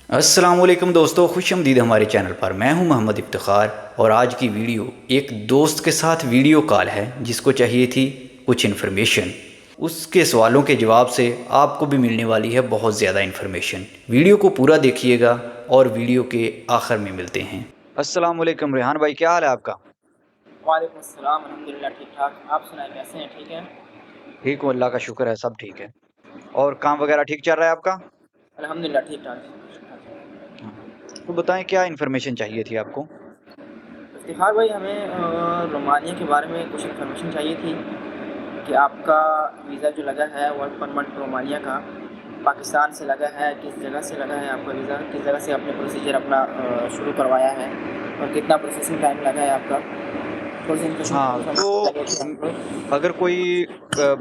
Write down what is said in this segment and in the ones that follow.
अस्सलामुअलैकुम दोस्तों, खुशआमदीद हमारे चैनल पर। मैं हूं मोहम्मद इफ्तिखार और आज की वीडियो एक दोस्त के साथ वीडियो कॉल है जिसको चाहिए थी कुछ इन्फॉर्मेशन। उसके सवालों के जवाब से आपको भी मिलने वाली है बहुत ज़्यादा इन्फॉर्मेशन। वीडियो को पूरा देखिएगा और वीडियो के आखिर में मिलते हैं। अस्सलामुअलैकुम रेहान भाई, क्या हाल है आपका? वालेकुम अस्सलाम, अल्हम्दुलिल्लाह ठीक-ठाक। आप सुनाएँ कैसे हैं, ठीक हैं? ठीक हूँ, अल्लाह का शुक्र है, सब ठीक है। और काम वगैरह ठीक चल रहा है आपका? अल्हम्दुलिल्लाह ठीक-ठाक, ठीक-ठाक। हाँ। तो बताएं, क्या इन्फॉर्मेशन चाहिए थी आपको? इफ्तिखार भाई हमें रोमानिया के बारे में कुछ इन्फॉर्मेशन चाहिए थी कि आपका वीज़ा जो लगा है वर्क परमिट रोमानिया का, पाकिस्तान से लगा है, किस जगह से लगा है आपका वीज़ा? किस जगह से आपने प्रोसीजर अपना शुरू करवाया है और कितना प्रोसेसिंग टाइम लगा है आपका? थोड़ी-सी हाँ, इन्फॉर्मेशन तो चाहिए थी हमको। अगर कोई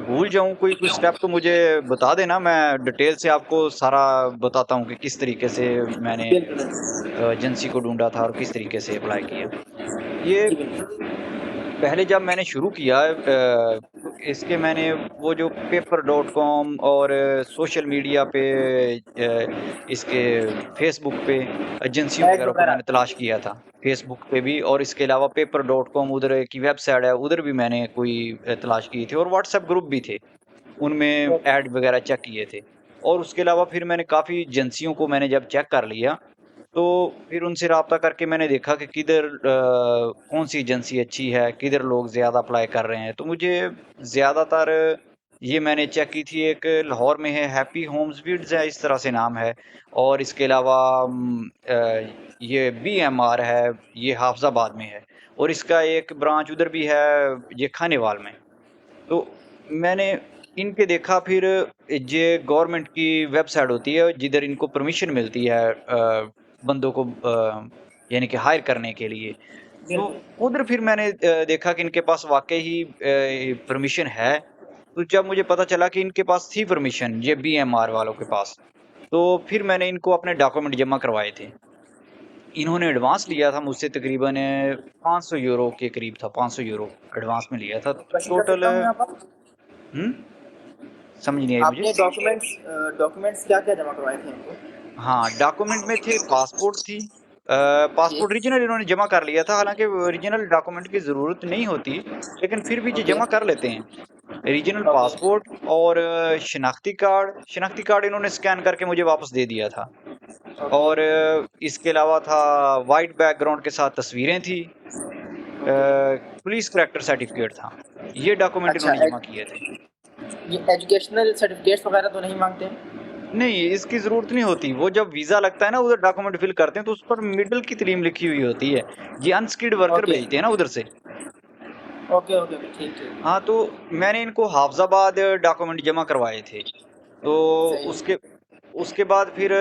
भूल जाऊँ कोई स्टेप तो मुझे बता देना, मैं डिटेल से आपको सारा बताता हूँ कि किस तरीके से मैंने बिल्कुल, एजेंसी को ढूँढा था और किस तरीके से अप्लाई किया। ये जी बिल्कुल। पहले जब मैंने शुरू किया तो इसके मैंने वो जो पेपर.com और सोशल मीडिया पे इसके फ़ेसबुक पे एजेंसियों ऐड वगैरह को वगैरह मैंने तलाश किया था। फ़ेसबुक पे भी, और इसके अलावा पेपर.com उधर की वेबसाइट है, उधर भी मैंने कोई तलाश की थी, और व्हाट्सएप ग्रुप भी थे, उनमें ओके, ऐड वगैरह चेक किए थे। और उसके अलावा फिर मैंने काफ़ी एजेंसियों को मैंने जब चेक कर लिया, तो फिर उनसे राब्ता करके मैंने देखा कि किधर कौन-सी एजेंसी अच्छी है, किधर लोग ज़्यादा अप्लाई कर रहे हैं। तो मुझे ज़्यादातर ये मैंने चेक की थी, एक लाहौर में है, हैप्पी होम्स वीड्स है, इस तरह से नाम है। और इसके अलावा ये बीएमआर है, ये हाफ़िज़ाबाद में है, और इसका एक ब्रांच उधर भी है, ये खानेवाल में। तो मैंने इनके देखा, फिर ये गवर्नमेंट की वेबसाइट होती है जिधर इनको परमिशन मिलती है बंदों को यानी कि हायर करने के लिए। तो बिल्कुल। उधर फिर मैंने देखा कि इनके पास वाक़ई ही परमिशन है। तो जब मुझे पता चला कि इनके पास थी परमिशन, ये बीएमआर वालों के पास, तो फिर मैंने इनको अपने डॉक्यूमेंट जमा करवाए थे। इन्होंने एडवांस लिया था मुझसे तकरीबन €500 के करीब था, €500 एडवांस में लिया था। प्रश्न कर टोटल सकता हूँ यहाँ पर? हुँ? समझ नहीं आई मुझे। आपने डॉक्यूमेंट्स क्या-क्या जमा करवाए थे इनको? हाँ, डॉक्यूमेंट में थे, पासपोर्ट थी, जी, पासपोर्ट ओरिजिनल इन्होंने जमा कर लिया था, हालाँकि ओरिजिनल डॉक्यूमेंट की ज़रूरत नहीं होती, लेकिन फिर भी ये ओके, जमा कर लेते हैं। रीजनल ओके, पासपोर्ट और शनाख्ती कार्ड इन्होंने स्कैन करके मुझे वापस दे दिया था। ओके, और इसके अलावा था, व्हाइट बैकग्राउंड के साथ तस्वीरें थी, ओके। पुलिस करैक्टर सर्टिफ़िकेट था। ये डॉक्यूमेंट अच्छा इन्होंने जमा किए थे। ये एजुकेशनल सर्टिफ़िकेट्स वगैरह तो नहीं माँगते हैं? नहीं, इसकी ज़रूरत नहीं होती। वो जब वीज़ा लगता है ना, उधर डॉक्यूमेंट फिल करते हैं, तो उस पर मिडल की तरीम लिखी हुई होती है। ये अनस्किल्ड वर्कर ओके, भेजते हैं ना उधर से। ओके, ओके, ओके, ठीक, ठीक। हाँ, तो मैंने इनको हाफ़िज़ाबाद डॉक्यूमेंट जमा करवाए थे। तो सही है। उसके उसके बाद फिर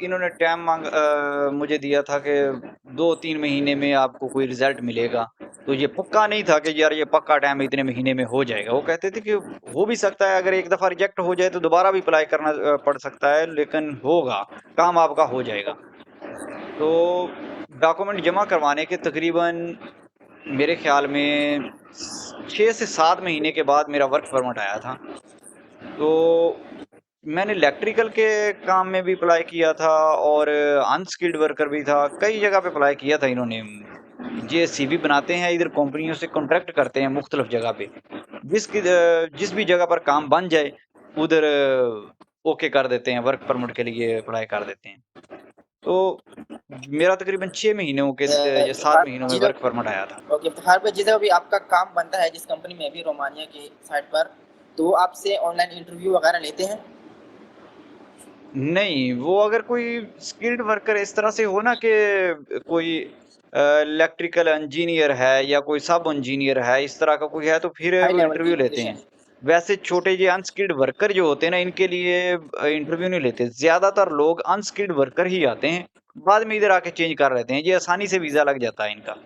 इन्होंने टाइम मुझे दिया था कि 2-3 महीने में आपको कोई रिज़ल्ट मिलेगा। तो ये पक्का नहीं था कि यार ये पक्का टाइम इतने महीने में हो जाएगा। वो कहते थे कि हो भी सकता है, अगर एक दफ़ा रिजेक्ट हो जाए तो दोबारा भी अप्लाई करना पड़ सकता है, लेकिन होगा, काम आपका हो जाएगा। तो डॉक्यूमेंट जमा करवाने के तकरीबन मेरे ख़्याल में 6 से 7 महीने के बाद मेरा वर्क परमिट आया था। तो मैंने इलेक्ट्रिकल के काम में भी अप्लाई किया था, और अनस्किल्ड वर्कर भी था, कई जगह पे अप्लाई किया था इन्होंने। ये सीवी बनाते हैं, इधर कंपनियों से कॉन्ट्रैक्ट करते हैं मुख्तलिफ जगह पे। जिस भी जगह पर काम बन जाए, उधर ओके कर देते हैं, वर्क परमिट के लिए अप्लाई कर देते हैं। तो मेरा तकरीबन 6 महीनों के या 7 इफ्तिखार महीनों में जिधर वर्क परमिट आया था। ओके, इफ्तिखार भाई जिधर भी आपका काम बनता है जिस कंपनी में भी रोमानिया की साइट पर, तो वो आपसे ऑनलाइन इंटरव्यू वगैरह लेते हैं? नहीं, वो अगर कोई स्किल्ड वर्कर इस तरह से हो ना कि कोई इलेक्ट्रिकल इंजीनियर है या कोई सब इंजीनियर है, इस तरह का कोई है, तो फिर हाई वो लेवल की इंटरव्यू लेते हैं। पोज़ीशन। वैसे छोटे ये अनस्किल्ड वर्कर जो होते हैं ना, इनके लिए इंटरव्यू नहीं लेते। ज़्यादातर लोग अनस्किल्ड वर्कर ही आते हैं, बाद में इधर आके चेंज कर लेते हैं। ये आसानी से वीज़ा लग जाता है इनका।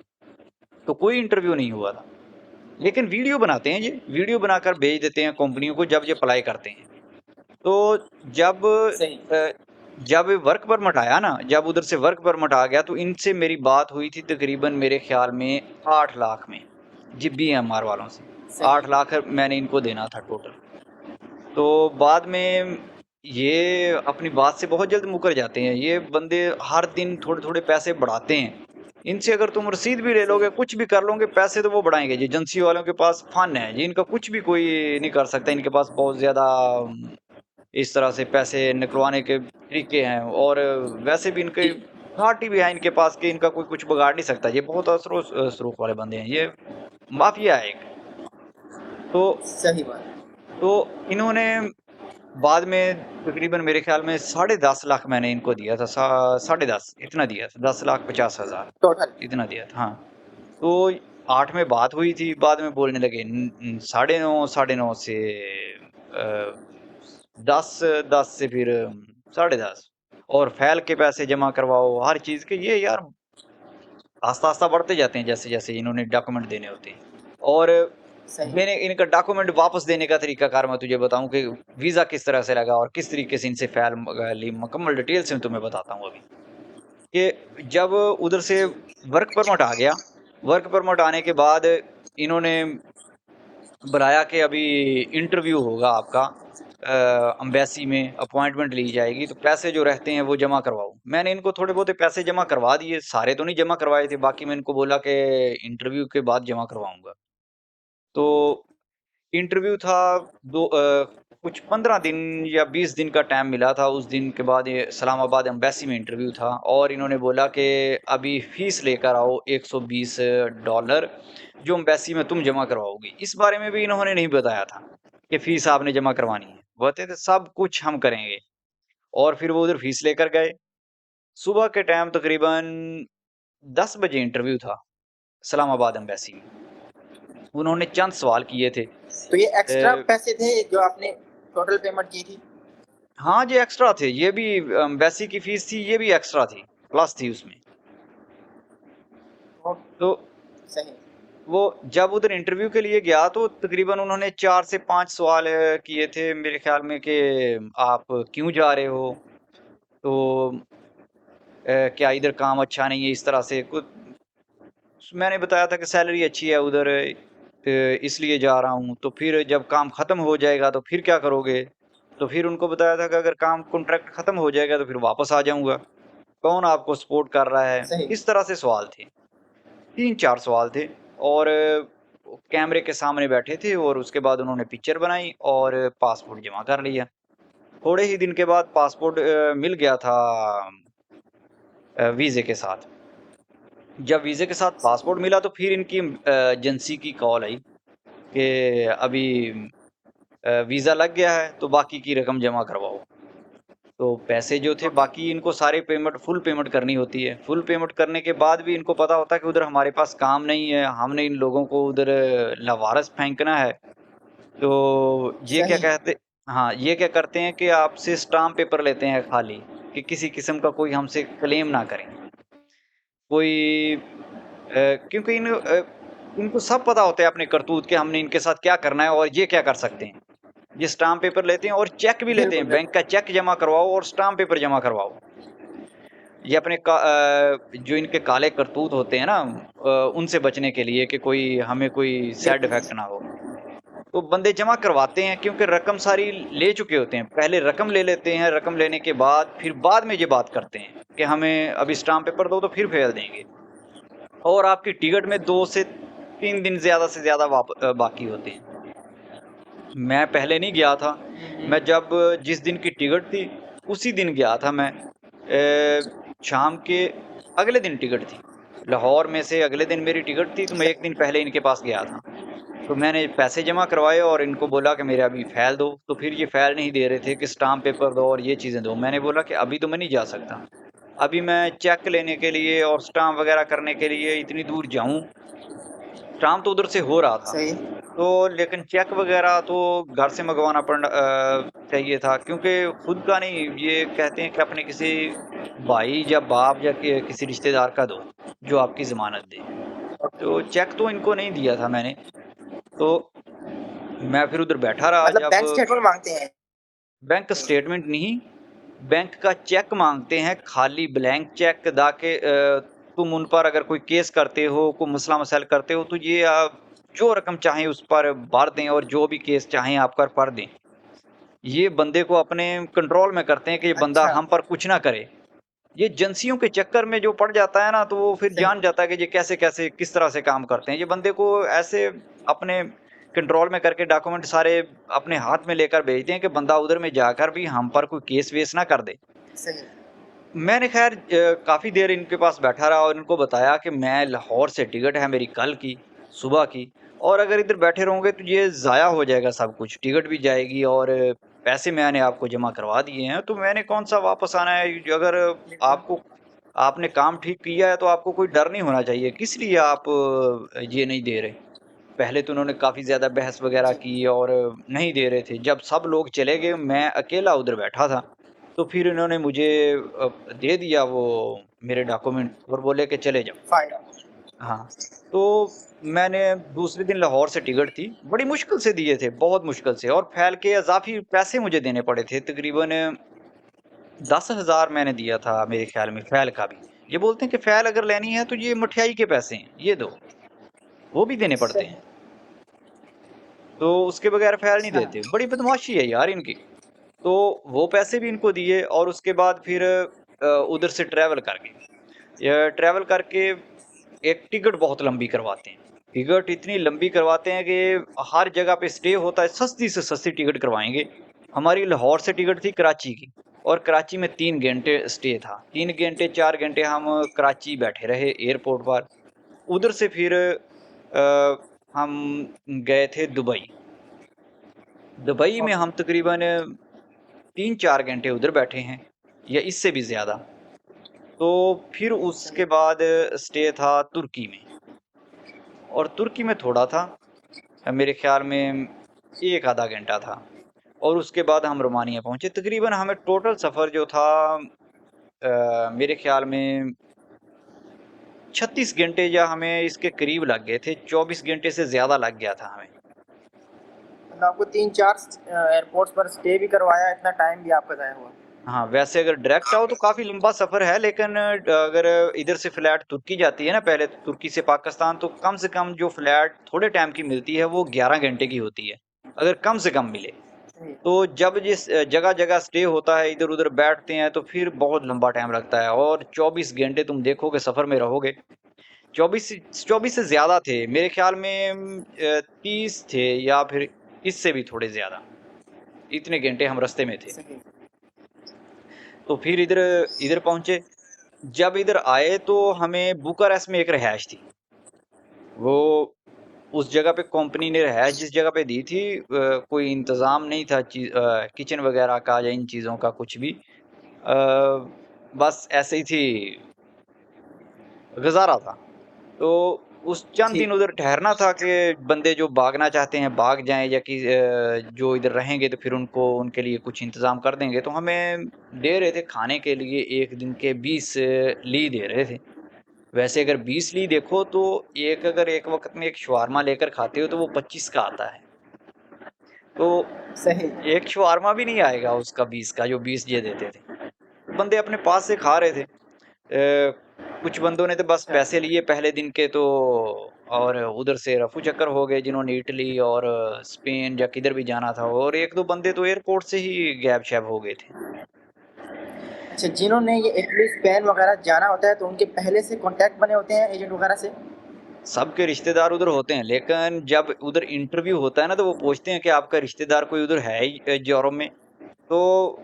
तो कोई इंटरव्यू नहीं हुआ था। लेकिन वीडियो बनाते हैं ये, वीडियो बनाकर भेज देते हैं कंपनियों को जब ये अप्लाई करते हैं। तो जब सही, अ, जब वर्क परमिट आया ना, जब उधर से वर्क परमिट आ गया, तो इनसे मेरी बात हुई थी तकरीबन मेरे ख़्याल में 8 लाख में, जी बीएमआर वालों से। सही 8 है। लाख मैंने इनको देना था टोटल। तो बाद में ये अपनी बात से बहुत जल्द मुकर जाते हैं। ये बंदे हर दिन थोड़े-थोड़े पैसे बढ़ाते हैं। इनसे अगर तुम रसीद भी ले सही लोगे, कुछ भी कर लोगे, पैसे तो वो बढ़ाएँगे। जी, एजेंसी वालों के पास फन है जी, इनका कुछ भी कोई नहीं कर सकता। इनके पास बहुत ज़्यादा इस तरह से पैसे निकलवाने के तरीके हैं और वैसे भी इनके जी, घाटी भी है इनके पास कि इनका कोई कुछ बिगाड़ नहीं सकता। ये बहुत असरूफ वाले बंदे हैं। ये माफिया है एक। तो सही बात। तो इन्होंने बाद में तकरीबन मेरे ख्याल में 10.5 लाख मैंने इनको दिया था। 10.5 इतना दिया था, 10,50,000 टोटल। इतना दिया था। हाँ, तो 8 में बात हुई थी, बाद में बोलने लगे साढ़े 9 से 10 10 से फिर 10.5 और फैल के पैसे जमा करवाओ हर चीज़ के। ये यार आस्ता-आस्ता बढ़ते जाते हैं जैसे-जैसे इन्होंने डॉक्यूमेंट देने होते हैं। और सही। मैंने इनका डॉक्यूमेंट वापस देने का तरीकाकार मैं तुझे बताऊँ कि वीज़ा किस तरह से लगा और किस तरीके से इनसे फ़ाइल ली, मुकम्मल डिटेल से मैं तुम्हें बताता हूँ अभी। कि जब उधर से जी, वर्क परमिट आ गया, वर्क परमिट आने के बाद इन्होंने बुलाया कि अभी इंटरव्यू होगा आपका एम्बेसी में अपॉइंटमेंट ली जाएगी, तो पैसे जो रहते हैं वो जमा करवाओ। मैंने इनको थोड़े बहुते पैसे जमा करवा दिए, सारे तो नहीं जमा करवाए थे, बाकी मैं इनको बोला कि इंटरव्यू के बाद जमा करवाऊँगा। तो इंटरव्यू था कुछ 15 दिन या 20 दिन का टाइम मिला था। उस दिन के बाद ये इस्लामाबाद एम्बेसी में इंटरव्यू था और इन्होंने बोला कि अभी फ़ीस लेकर आओ $120 जो एम्बेसी में तुम जमा करवाओगी। इस बारे में भी इन्होंने नहीं बताया था कि फ़ीस आपने जमा करवानी है। बोलते थे सब कुछ हम करेंगे और फिर वो उधर फ़ीस लेकर गए। सुबह के टाइम तकरीबन 10 बजे इंटरव्यू था इस्लामाबाद एम्बेसी में। उन्होंने चंद सवाल किए थे। तो ये एक्स्ट्रा अ पैसे थे जो आपने टोटल पेमेंट की थी? हाँ, ये एक्स्ट्रा थे। ये भी एम्बेसी की फ़ीस थी, ये भी एक्स्ट्रा थी, प्लस थी उसमें। ओ तो सही। वो जब उधर इंटरव्यू के लिए गया तो तकरीबन उन्होंने 4 से 5 सवाल किए थे मेरे ख़्याल में कि आप क्यों जा रहे हो? तो क्या इधर काम अच्छा नहीं है? इस तरह से कुछ मैंने बताया था कि सैलरी अच्छी है उधर इसलिए जा रहा हूँ। तो फिर जब काम ख़त्म हो जाएगा तो फिर क्या करोगे? तो फिर उनको बताया था कि अगर काम कॉन्ट्रैक्ट ख़त्म हो जाएगा तो फिर वापस आ जाऊँगा। कौन आपको सपोर्ट कर रहा है? सही। इस तरह से सवाल थे। 3-4 सवाल थे और कैमरे के सामने बैठे थे और उसके बाद उन्होंने पिक्चर बनाई और पासपोर्ट जमा कर लिया। थोड़े ही दिन के बाद पासपोर्ट मिल गया था वीज़े के साथ। जब वीज़े के साथ पासपोर्ट मिला तो फिर इनकी एजेंसी की कॉल आई कि अभी वीज़ा लग गया है तो बाकी की रकम जमा करवाओ। तो पैसे जो थे ओके। बाकी इनको सारे पेमेंट फुल पेमेंट करनी होती है। फुल पेमेंट करने के बाद भी इनको पता होता है कि उधर हमारे पास काम नहीं है, हमने इन लोगों को उधर लावारिस फेंकना है। तो ये क्या सही। कहते हाँ, ये क्या करते हैं कि आपसे स्टाम्प पेपर लेते हैं खाली, कि किसी किस्म का कोई हमसे क्लेम ना करें। कोई क्योंकि इनको सब पता होता है अपने करतूत कि हमने इनके साथ क्या करना है और ये क्या कर सकते हैं। ये स्टाम्प पेपर लेते हैं और चेक भी लेते बिल्कुल, हैं, बैंक का बिल्कुल। चेक जमा करवाओ और स्टाम्प पेपर जमा करवाओ। ये अपने जो इनके काले करतूत होते हैं ना उनसे बचने के लिए कि कोई हमें कोई साइड बिल्कुल इफ़ेक्ट सही। ना हो। तो बंदे जमा करवाते हैं क्योंकि रकम सारी ले चुके होते हैं। पहले रकम ले लेते हैं, रकम लेने के बाद फिर बाद में ये बात करते हैं कि हमें अभी स्टाम्प पेपर दो तो फिर भेज देंगे। और आपकी टिकट में 2 से 3 दिन ज़्यादा से ज़्यादा बाकी होते हैं। मैं पहले नहीं गया था। हुँ, मैं हुँ। जब जिस दिन की टिकट थी, उसी दिन गया था मैं। शाम के अगले दिन टिकट थी। लाहौर में से अगले दिन मेरी टिकट थी, तो मैं 1 सही। दिन पहले इनके पास गया था। तो मैंने पैसे जमा करवाए और इनको बोला कि मेरे अभी फ़ाइल दो, तो फिर ये फ़ाइल नहीं दे रहे थे कि स्टाम्प पेपर दो और ये चीज़ें दो। मैंने बोला कि अभी तो मैं नहीं जा सकता। अभी मैं चेक लेने के लिए और स्टाम्प वग़ैरह करने के लिए इतनी दूर जाऊँ, स्टाम्प तो उधर से हो रहा था। सही। तो लेकिन चेक वग़ैरह तो घर से मँगवाना चाहिए था क्योंकि खुद का नहीं, ये कहते हैं कि अपने किसी भाई या बाप या किसी रिश्तेदार का दो, जो आपकी ज़मानत दे। ओके। तो चेक तो इनको नहीं दिया था मैंने, तो मैं फिर उधर बैठा रहा मतलब जब बैंक स्टेटमेंट माँगते हैं? बैंक स्टेटमेंट नहीं, बैंक का चेक माँगते हैं, खाली ब्लैंक चेक ताकि तुम उन पर अगर कोई केस करते हो, कोई मसला-मसाइल करते हो, तो ये आप जो रकम चाहें उस पर भर दें और जो भी केस चाहें आप पर दें। ये बंदे को अपने कंट्रोल में करते हैं कि ये बंदा अच्छा, हम पर कुछ ना करे। ये एजेंसियों के चक्कर में जो पड़ जाता है ना, तो वो फिर सही, जान जाता है कि ये कैसे-कैसे, किस तरह से काम करते हैं। ये बंदे को ऐसे अपने कंट्रोल में करके डॉक्यूमेंट सारे अपने हाथ में लेकर भेजते हैं कि बंदा उधर में जाकर भी हम पर कोई केस वेस ना कर दे। सही, मैंने ख़ैर काफ़ी देर इनके पास बैठा रहा और इनको बताया कि मैं लाहौर से टिकट है मेरी कल की, सुबह की, और अगर इधर बैठे रहोगे तो ये ज़ाया हो जाएगा सब कुछ, टिकट भी जाएगी और पैसे मैंने आपको जमा करवा दिए हैं, तो मैंने कौन-सा वापस आना है? जो अगर बिल्कुल, आपको आपने काम ठीक किया है तो आपको कोई डर नहीं होना चाहिए, किस लिए आप ये नहीं दे रहे? पहले तो उन्होंने काफ़ी ज़्यादा बहस वग़ैरह जी, की और नहीं दे रहे थे। जब सब लोग चले गए, मैं अकेला उधर बैठा था, तो फिर इन्होंने मुझे दे दिया वो मेरे डॉक्यूमेंट और बोले कि चले जाओ। फ़ायदा, हाँ, तो मैंने दूसरे दिन लाहौर से टिकट थी, बड़ी मुश्किल से दिए थे, बहुत मुश्किल से, और फ़ैल के इज़ाफ़ी पैसे मुझे देने पड़े थे, तकरीबन 10,000 मैंने दिया था मेरे ख़्याल में फ़ैल का भी। ये बोलते हैं कि फ़ैल अगर लेनी है तो ये मठियाई के पैसे हैं, ये दो, वो भी देने पड़ते सही, हैं। तो उसके बगैर फ़ैल नहीं अच्छा, देते। बड़ी बदमाशी है यार इनकी। तो वो पैसे भी इनको दिए और उसके बाद फिर उधर से ट्रैवल कर गए। ट्रैवल करके एक टिकट बहुत लंबी करवाते हैं। टिकट इतनी लंबी करवाते हैं कि हर जगह पे स्टे होता है, सस्ती से सस्ती टिकट करवाएँगे। हमारी लाहौर से टिकट थी कराची की और कराची में 3 घंटे स्टे था। 3 घंटे 4 घंटे हम कराची बैठे रहे एयरपोर्ट पर। उधर से फिर हम गए थे दुबई। दुबई में ओके, हम तकरीबन 3-4 घंटे उधर बैठे हैं या इससे भी ज़्यादा। तो फिर सही, उसके बाद स्टे था तुर्की में, और तुर्की में थोड़ा था, मेरे ख़्याल में 1 आधा घंटा था, और उसके बाद हम रोमानिया पहुँचे। तकरीबन हमें टोटल सफ़र जो था मेरे ख़्याल में 36 घंटे या हमें इसके करीब लग गए थे, 24 घंटे से ज़्यादा लग गया था हमें। मतलब आपको 3-4 एयरपोर्ट्स पर स्टे भी करवाया, इतना टाइम भी आपका ज़ाया हुआ। हाँ, वैसे अगर डायरेक्ट आओ तो काफ़ी लंबा सफ़र है, लेकिन अगर इधर से फ्लाइट तुर्की जाती है ना, पहले तुर्की से पाकिस्तान, तो कम से कम जो फ्लाइट थोड़े टाइम की मिलती है वो 11 घंटे की होती है, अगर कम से कम मिले। सही, तो जब जिस जगह-जगह स्टे होता है, इधर-उधर बैठते हैं, तो फिर बहुत लंबा टाइम लगता है और 24 घंटे तुम देखोगे सफ़र में रहोगे। 24 से ज़्यादा थे, मेरे ख़्याल में 30 थे या फिर इससे भी थोड़े ज़्यादा, इतने घंटे हम रास्ते में थे। सही, तो फिर इधर इधर पहुँचे। जब इधर आए तो हमें बुकारेस्ट में एक रिहाइश थी। वो उस जगह पे कंपनी ने रिहाइश जिस जगह पे दी थी, कोई इंतज़ाम नहीं था किचन वग़ैरह का या इन चीज़ों का कुछ भी। अ, बस ऐसे ही थी, गुज़ारा था। तो उस चंद दिन ठीक, उधर ठहरना था कि बंदे जो भागना चाहते हैं भाग जाएँ, या कि जो इधर रहेंगे तो फिर उनको उनके लिए कुछ इंतज़ाम कर देंगे। तो हमें दे रहे थे खाने के लिए 1 दिन के 20 ली दे रहे थे। वैसे अगर 20 ली देखो तो एक अगर एक वक़्त में एक शवारमा लेकर खाते हो तो वो 25 का आता है। तो सही, एक शवारमा भी नहीं आएगा उसका 20 का, जो 20 ये देते थे। बंदे अपने पास से खा रहे थे। कुछ बंदों ने तो बस अच्छा, पैसे लिए पहले दिन के, तो और उधर से रफू चक्कर हो गए जिन्होंने इटली और स्पेन या किधर भी जाना था, और 1-2 बंदे तो एयरपोर्ट से ही गैब-शैब हो गए थे। अच्छा जिन्होंने ये इटली, स्पेन वगैरह जाना होता है, तो उनके पहले से कॉन्टैक्ट बने होते हैं एजेंट वगैरह से? सबके रिश्तेदार उधर होते हैं, लेकिन जब उधर इंटरव्यू होता है ना, तो वो पूछते हैं कि आपका रिश्तेदार कोई उधर है ही यूरोप में? तो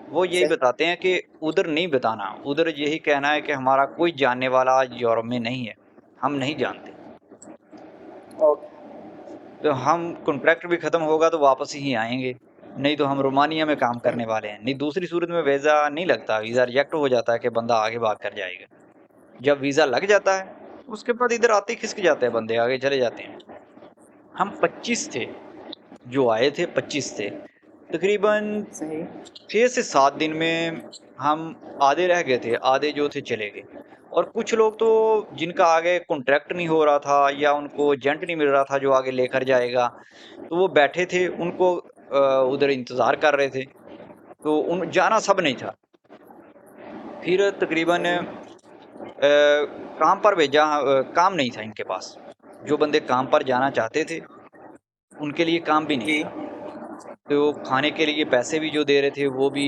वो यही सही, बताते हैं कि उधर नहीं बताना, उधर यही कहना है कि हमारा कोई जानने वाला यूरोप में नहीं है, हम नहीं जानते। ओके, तो हम कॉन्ट्रैक्ट भी खत्म होगा तो वापस ही आएँगे, नहीं तो हम रोमानिया में काम सही, करने वाले हैं। नहीं, दूसरी सूरत में वीज़ा नहीं लगता, वीज़ा रिजेक्ट हो जाता है कि बंदा आगे भाग कर जाएगा। जब वीज़ा लग जाता है, उसके बाद इधर आते ही खिसक जाते हैं बंदे, आगे चले जाते हैं। हम 25 थे, जो आए थे 25 थे। तकरीबन सही, 6 से 7 दिन में हम आधे रह गए थे, आधे जो थे चले गए। और कुछ लोग तो जिनका आगे कॉन्ट्रैक्ट नहीं हो रहा था या उनको एजेंट नहीं मिल रहा था जो आगे लेकर जाएगा, तो वो बैठे थे, उनको उधर इंतज़ार कर रहे थे, तो उन जाना सब नहीं था। फिर तकरीबन सही, काम पर भेजा, काम नहीं था इनके पास। जो बंदे काम पर जाना चाहते थे, उनके लिए काम भी नहीं जी, था। तो खाने के लिए पैसे भी जो दे रहे थे वो भी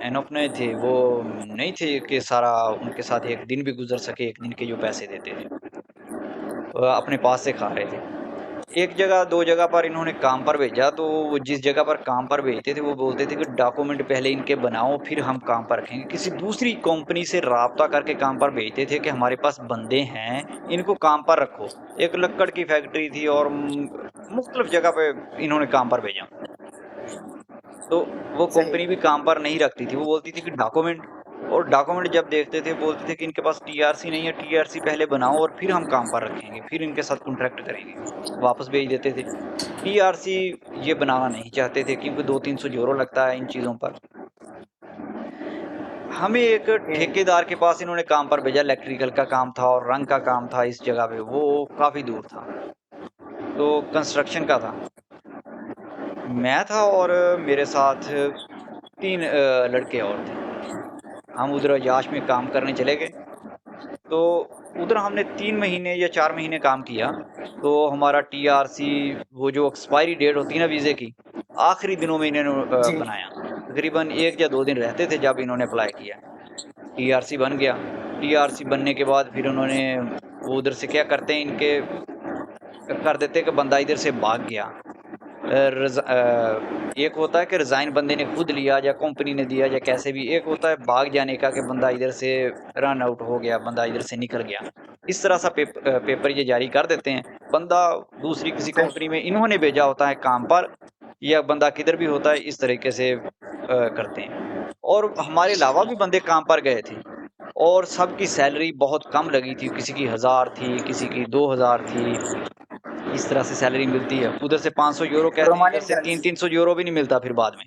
एनफ नहीं थे, वो नहीं थे कि सारा उनके साथ एक दिन भी गुजर सके, एक दिन के जो पैसे देते थे अपने पास से खा रहे थे। एक जगह 2 जगह पर इन्होंने काम पर भेजा, तो वो जिस जगह पर काम पर भेजते थे वो बोलते थे कि डॉक्यूमेंट पहले इनके बनाओ फिर हम काम पर रखेंगे। किसी दूसरी कंपनी से राब्ता करके काम पर भेजते थे कि हमारे पास बंदे हैं, इनको काम पर रखो। एक लक्कड़ की फैक्ट्री थी और मुख्तलिफ जगह पे इन्होंने काम पर भेजा। तो वो सही कंपनी भी काम पर नहीं रखती थी, वो बोलती थी कि डॉक्यूमेंट, और डॉक्यूमेंट जब देखते थे बोलते थे कि इनके पास टीआरसी नहीं है, टीआरसी पहले बनाओ और फिर हम काम पर रखेंगे, फिर इनके साथ कॉन्ट्रैक्ट करेंगे। वापस भेज देते थे। टीआरसी ये बनाना नहीं चाहते थे क्योंकि 200-300 यूरो लगता है इन चीज़ों पर। हमें एक है। ठेकेदार के पास इन्होंने काम पर भेजा, इलेक्ट्रिकल का काम था और रंग का काम था इस जगह पे, वो काफ़ी दूर था। तो कंस्ट्रक्शन का था। मैं था और मेरे साथ 3 लड़के और थे। हम उधर अय्याश में काम करने चले गए। तो उधर हमने 3 महीने या 4 महीने काम किया। तो हमारा टीआरसी, वो जो एक्सपायरी डेट होती है ना वीज़े की, आखिरी दिनों में इन्होंने जी। बनाया। तकरीबन 1 या 2 दिन रहते थे जब इन्होंने अप्लाई किया। टीआरसी बन गया। टीआरसी बनने के बाद फिर उन्होंने वो उधर से क्या करते हैं, इनके कर देते हैं कि बंदा इधर से भाग गया। एक होता है कि रिज़ाइन बंदे ने खुद लिया या कंपनी ने दिया या कैसे भी, एक होता है भाग जाने का कि बंदा इधर से रन आउट हो गया, बंदा इधर से निकल गया। इस तरह सा पेपर ये जारी कर देते हैं। बंदा दूसरी किसी सही। कंपनी में इन्होंने भेजा होता है काम पर, या बंदा किधर भी होता है, इस तरीके से करते हैं। और हमारे अलावा भी बंदे काम पर गए थे और सबकी सैलरी बहुत कम लगी थी, किसी की 1000 थी, किसी की 2000 थी। इस तरह से सैलरी मिलती है। उधर से 500 यूरो कहते हैं, इधर रोमानियन से करेंसी। 300-300 यूरो भी नहीं मिलता फिर बाद में।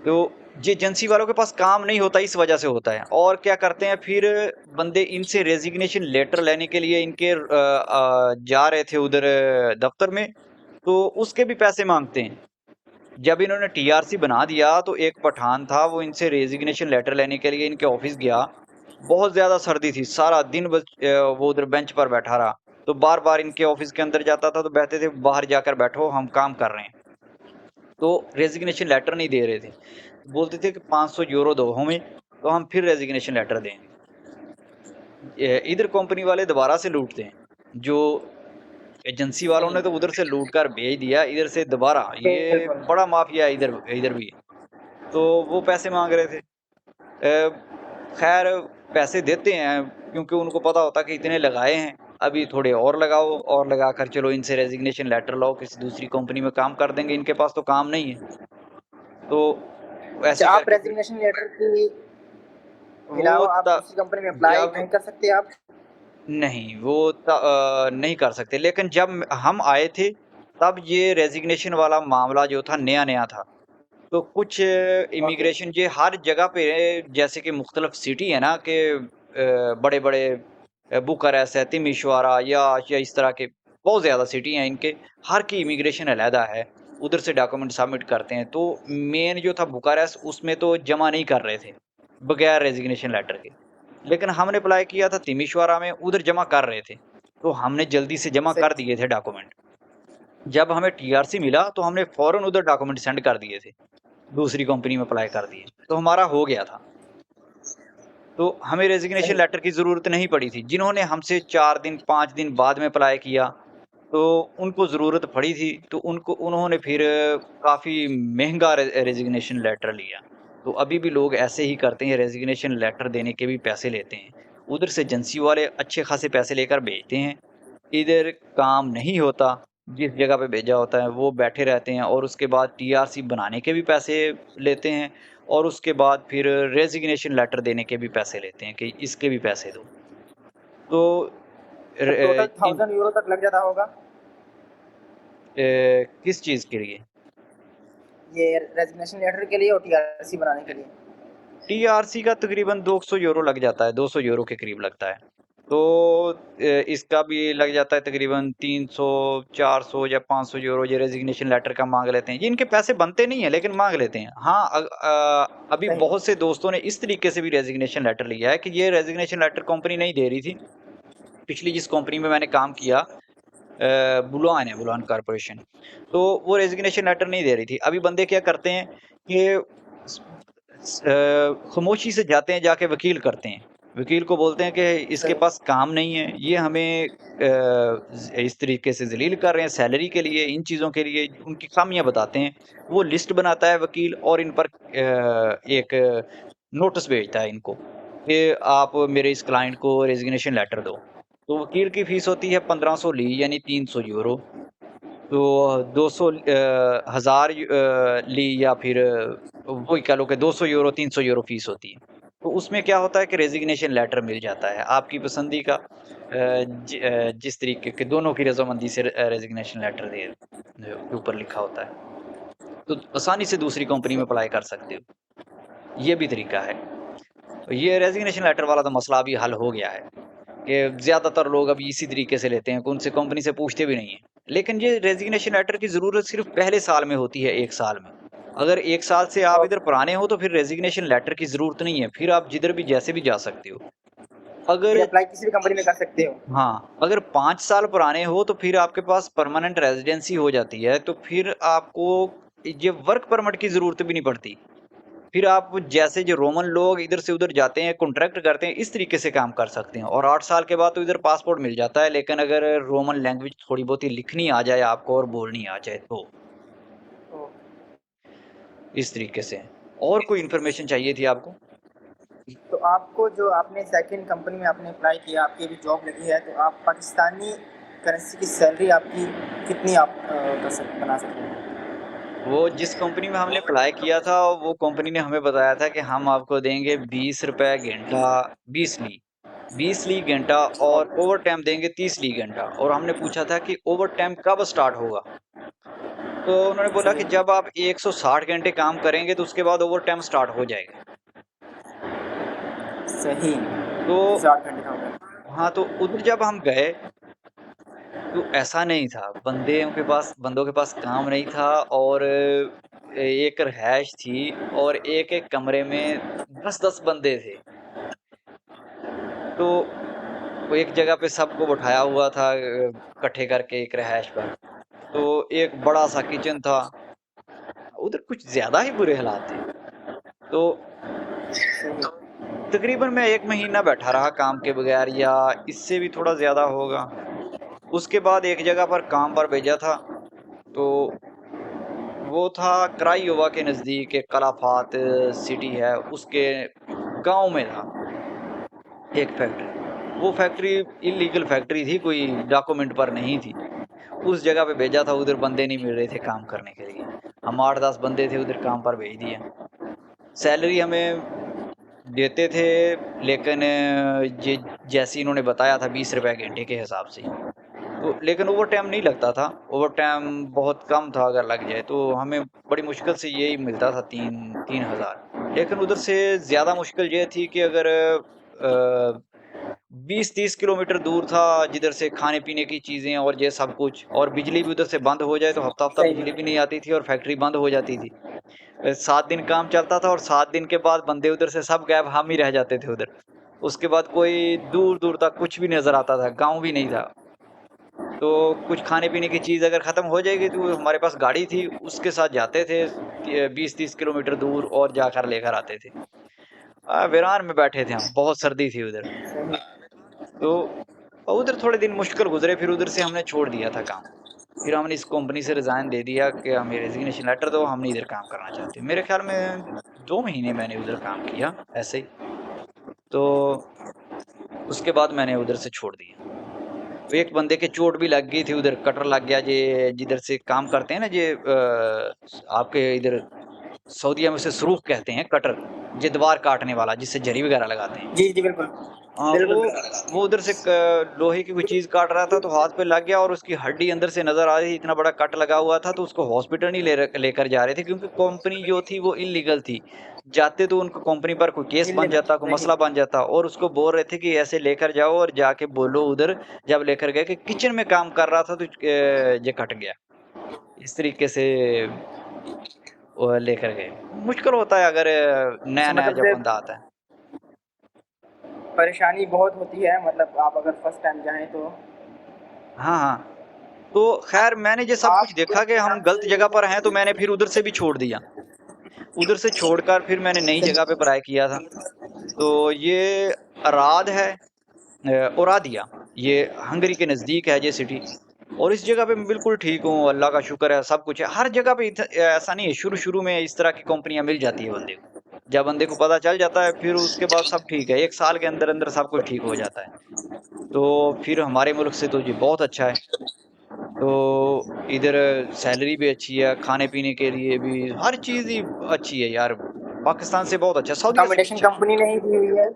तो ये एजेंसी वालों के पास काम नहीं होता, इस वजह से होता है। और क्या करते हैं फिर, बंदे इनसे रेजिग्नेशन लेटर लेने के लिए इनके जा रहे थे उधर दफ्तर में, तो उसके भी पैसे मांगते हैं। जब इन्होंने टीआरसी बना दिया तो एक पठान था, वो इनसे रेजिग्नेशन लेटर लेने के लिए इनके ऑफिस गया। बहुत ज़्यादा सर्दी थी, सारा दिन बस वो उधर बेंच पर बैठा रहा। तो बार-बार इनके ऑफिस के अंदर जाता था तो कहते थे बाहर जाकर बैठो, हम काम कर रहे हैं। तो रेजिग्नेशन लेटर नहीं दे रहे थे। बोलते थे कि 500 यूरो दो हमें, तो हम फिर रेजिग्नेशन लेटर देंगे। इधर कंपनी वाले दोबारा से लूटते हैं। जो एजेंसी वालों ने तो उधर से लूट कर भेज दिया, इधर से दोबारा, ये बिल्कुल। बड़ा माफिया है इधर इधर भी। तो वो पैसे मांग रहे थे। खैर पैसे देते हैं क्योंकि उनको पता होता है कि इतने लगाए हैं, अभी थोड़े और लगाओ, और लगाकर चलो इनसे रेजिग्नेशन लेटर लाओ, किसी दूसरी कंपनी में काम कर देंगे, इनके पास तो काम नहीं है। तो अच्छा, ऐसे आप करके फिर रेजिग्नेशन लेटर के वो अलावा आप त दूसरी कंपनी में अप्लाई जब नहीं कर सकते आप? नहीं, वो नहीं कर सकते। लेकिन जब हम आए थे, तब ये रेजिग्नेशन वाला मामला जो था नया-नया था। तो कुछ ओके। इमिग्रेशन ये हर जगह पे, जैसे कि मुख्तलिफ सिटी है ना कि बड़े-बड़े बुखारेस्ट है, तिमिशवारा या इस तरह के बहुत ज़्यादा सिटी हैं इनके, हर की इमिग्रेशन अलहदा है, उधर से डॉक्यूमेंट सबमिट करते हैं। तो मेन जो था बुखारेस्ट, उसमें तो जमा नहीं कर रहे थे, बगैर रेजिग्नेशन लेटर के। लेकिन हमने अप्लाई किया था तिमिशवारा में, उधर जमा कर रहे थे, तो हमने जल्दी से जमा कर सही। दिए थे डॉक्यूमेंट। जब हमें टीआरसी मिला, तो हमने फ़ौरन उधर डॉक्यूमेंट सेंड कर दिए थे। दूसरी कंपनी में अप्लाई कर दिए, तो हमारा हो गया था। तो हमें रेजिग्नेशन सही। लेटर की ज़रूरत नहीं पड़ी थी। जिन्होंने हमसे 4 दिन, 5 दिन बाद में अप्लाई किया, तो उनको ज़रूरत पड़ी थी, तो उन्होंने फिर काफ़ी महँगा रेजिग्नेशन लेटर लिया। तो अभी भी लोग ऐसे ही करते हैं, रेजिग्नेशन लेटर देने के भी पैसे लेते हैं। उधर से एजेंसी वाले अच्छे खासे पैसे लेकर भेजते हैं, इधर काम नहीं होता, जिस जगह पे भेजा होता है वो बैठे रहते हैं, और उसके बाद टीआरसी बनाने के भी पैसे लेते हैं, और उसके बाद फिर रेजिग्नेशन लेटर देने के भी पैसे लेते हैं कि इसके भी पैसे दो। तो र मतलब टोटल इन 1000 यूरो तक लग जाता होगा किस चीज़ के लिए? ये रेजिग्नेशन लेटर के लिए और टीआरसी बनाने के लिए। टीआरसी का तकरीबन 200 यूरो लग जाता है, 200 यूरो के करीब लगता है। तो इसका भी लग जाता है तकरीबन 300, 400 या 500 यूरो, ये रेजिग्नेशन लेटर का माँग लेते हैं। ये इनके पैसे बनते नहीं हैं, लेकिन माँग लेते हैं। हाँ, अभी सही। बहुत से दोस्तों ने इस तरीके से भी रेजिग्नेशन लेटर लिया है कि ये रेजिग्नेशन लेटर कंपनी नहीं दे रही थी। पिछली जिस कंपनी में मैंने काम किया, बुलवान है, बुलवान कॉर्पोरेशन। तो वो रेजिग्नेशन लेटर नहीं दे रही थी। अभी बंदे क्या करते हैं कि खामोशी से जाते हैं, जाके वकील करते हैं। वकील को बोलते हैं कि इसके सही। पास काम नहीं है, ये हमें इस तरीके से ज़लील कर रहे हैं सैलरी के लिए, इन चीज़ों के लिए, उनकी खामियाँ बताते हैं। वो लिस्ट बनाता है वकील और इन पर एक नोटिस भेजता है इनको कि आप मेरे इस क्लाइंट को रेजिग्नेशन लेटर दो। तो वकील की फीस होती है 1500 ली यानी 300 यूरो। तो 200 1000 ली या फिर वही कह लो कि 200 यूरो 300 यूरो फीस होती है। तो उसमें क्या होता है कि रेजिग्नेशन लेटर मिल जाता है आपकी पसंदी का, जिस तरीके के दोनों की रजामंदी से रेजिग्नेशन लेटर दे के ऊपर लिखा होता है, तो आसानी से दूसरी कंपनी में अप्लाई कर सकते हो। ये भी तरीका है। तो ये रेजिग्नेशन लेटर वाला तो मसला अभी हल हो गया है कि ज़्यादातर लोग अभी इसी तरीके से लेते हैं, उनसे कंपनी से पूछते भी नहीं हैं। लेकिन ये रेजिग्नेशन लेटर की ज़रूरत सिर्फ़ पहले साल में होती है, 1 साल में। अगर 1 साल से आप इधर ओके। पुराने हो तो फिर रेजिग्नेशन लेटर की ज़रूरत नहीं है, फिर आप जिधर भी जैसे भी जा सकते हो। फिर अगर अप्लाई किसी भी कंपनी में कर सकते हो। हाँ, अगर 5 साल पुराने हो तो फिर आपके पास परमानेंट रेज़िडेंसी हो जाती है, तो फिर आपको ये वर्क परमिट की ज़रूरत भी नहीं पड़ती। फिर आप जैसे जो रोमन लोग इधर से उधर जाते हैं, कॉन्ट्रैक्ट करते हैं, इस तरीके से काम कर सकते हैं और 8 साल के बाद तो इधर पासपोर्ट मिल जाता है, लेकिन अगर रोमन लैंग्वेज थोड़ी बहुत ही लिखनी आ जाए आपको और बोलनी आ जाए तो, ओके। इस तरीके से। और कोई इन्फॉर्मेशन चाहिए थी आपको? तो आपको जो आपने सेकंड कंपनी में आपने अप्लाई किया, आपकी अभी जॉब लगी है, तो आप पाकिस्तानी करेंसी की सैलरी आपकी कितनी आप बना सकते हैं? वो जिस कंपनी में हमने अप्लाई किया था, वो कंपनी ने हमें बताया था कि हम आपको देंगे ₹20 घंटा, 20 ली। 20 ली घंटा और ओके। ओवरटाइम देंगे 30 ली घंटा और हमने पूछा था कि ओवरटाइम कब स्टार्ट होगा? तो उन्होंने बोला कि सही। जब आप 160 घंटे काम करेंगे तो उसके बाद ओवरटाइम स्टार्ट हो जाएगा। सही। तो 8 घंटे का होगा। हाँ, तो उधर जब हम गए तो ऐसा नहीं था, बंदों के पास काम नहीं था और एक रिहाइश थी और एक-एक कमरे में 10-10 बंदे थे। तो वो एक जगह पे सबको बैठाया हुआ था इकट्ठे करके एक रिहाइश पर। तो एक बड़ा-सा किचन था, उधर कुछ ज़्यादा ही बुरे हालात थे। तो सही। तकरीबन मैं 1 महीना बैठा रहा काम के बगैर या इससे भी थोड़ा ज़्यादा होगा। उसके बाद एक जगह पर काम पर भेजा था, तो वो था क्राइयोवा के नज़दीक एक कलाफात सिटी है, उसके गाँव में था एक फैक्ट्री। वो फैक्ट्री इल्लीगल फैक्ट्री थी, कोई डॉक्यूमेंट पर नहीं थी। उस जगह पे भेजा था, उधर बंदे नहीं मिल रहे थे काम करने के लिए। हम 8-10 बंदे थे, उधर काम पर भेज दिया। सैलरी हमें देते थे, लेकिन ये जैसे इन्होंने बताया था ₹20 घंटे के हिसाब से। तो लेकिन ओवरटाइम नहीं लगता था, ओवरटाइम बहुत कम था, अगर लग जाए तो हमें बड़ी मुश्किल से यही मिलता था 3,000। लेकिन उधर से ज़्यादा मुश्किल ये थी कि अगर 20-30 किलोमीटर दूर था जिधर से खाने-पीने की चीज़ें और ये सब कुछ, और बिजली भी उधर से बंद हो जाए तो हफ्ता-हफ्ता सही बिजली भी है। नहीं आती थी और फैक्ट्री बंद हो जाती थी। 7 दिन काम चलता था और 7 दिन के बाद बंदे उधर से सब गायब, हम ही रह जाते थे उधर। उसके बाद कोई दूर-दूर तक कुछ भी नज़र आता था, गाँव भी नहीं था। तो कुछ खाने-पीने की चीज़ अगर ख़त्म हो जाएगी तो हमारे पास गाड़ी थी, उसके साथ जाते थे 20-30 किलोमीटर दूर और जाकर लेकर आते थे। वीरान में बैठे थे हम, बहुत सर्दी थी उधर। सही। तो उधर थोड़े दिन मुश्किल गुज़रे, फिर उधर से हमने छोड़ दिया था काम। फिर हमने इस कंपनी से रिज़ाइन दे दिया कि हमें रेज़िग्नेशन लेटर दो, हम नहीं इधर काम करना चाहते। मेरे ख़्याल में 2 महीने मैंने उधर काम किया, ऐसे ही। तो उसके बाद मैंने उधर से छोड़ दिया। तो एक बंदे के चोट भी लग गई थी उधर, कटर लग गया, जे जिधर से काम करते हैं ना, आपके इधर सऊदीया में उसे सुरूख कहते हैं, कटर, ये दीवार काटने वाला जिससे जरी वगैरह लगाते हैं। जी, जी, बिल्कुल। हाँ, बिल्कुल, वो बिल्कुल। उधर से लोहे की कोई चीज़ काट रहा था तो हाथ पे लग गया और उसकी हड्डी अंदर से नज़र आ रही थी, इतना बड़ा कट लगा हुआ था, तो उसको हॉस्पिटल नहीं लेकर जा रहे थे क्योंकि कंपनी जो थी वो इल्लीगल थी। जाते तो उनको कंपनी पर कोई केस बन इल्लीगल, जाता, कोई सही। मसला बन जाता, और उसको बोल रहे थे कि ऐसे लेकर जाओ और जाके बोलो उधर। जब लेकर गए कि किचन में काम कर रहा था तो ये कट गया। इस तरीके से वो लेकर गए। मुश्किल होता है अगर अच्छा, नया-नया मतलब जब से बंदा आता है। परेशानी बहुत होती है, मतलब आप अगर फर्स्ट टाइम जाएँ तो। हाँ, हाँ। तो खैर मैंने ये सब कुछ आप देखा कि हम गलत जगह पर हैं, तो मैंने फिर उधर से भी छोड़ दिया। उधर से छोड़कर फिर मैंने नई सही जगह पे अप्लाई किया था। तो ये अराद है, ओरादिया, ये हंगरी के नज़दीक है ये सिटी। और इस जगह पे मैं बिल्कुल ठीक हूँ, अल्लाह का शुक्र है, सब कुछ है। हर जगह पे ऐसा नहीं है, शुरू-शुरू में इस तरह की कंपनियाँ मिल जाती है बंदे को। जब बंदे को पता चल जाता है, फिर उसके बाद सब ठीक है। 1 साल के अंदर-अंदर सब कुछ ठीक हो जाता है। तो फिर हमारे मुल्क से तो ये बहुत अच्छा है। तो इधर सैलरी भी अच्छी है, खाने-पीने के लिए भी हर चीज़ ही अच्छी है यार। पाकिस्तान से बहुत अच्छा है, सऊदीया से भी अकोमोडेशन अच्छा है। कंपनी ने ही दी हुई है।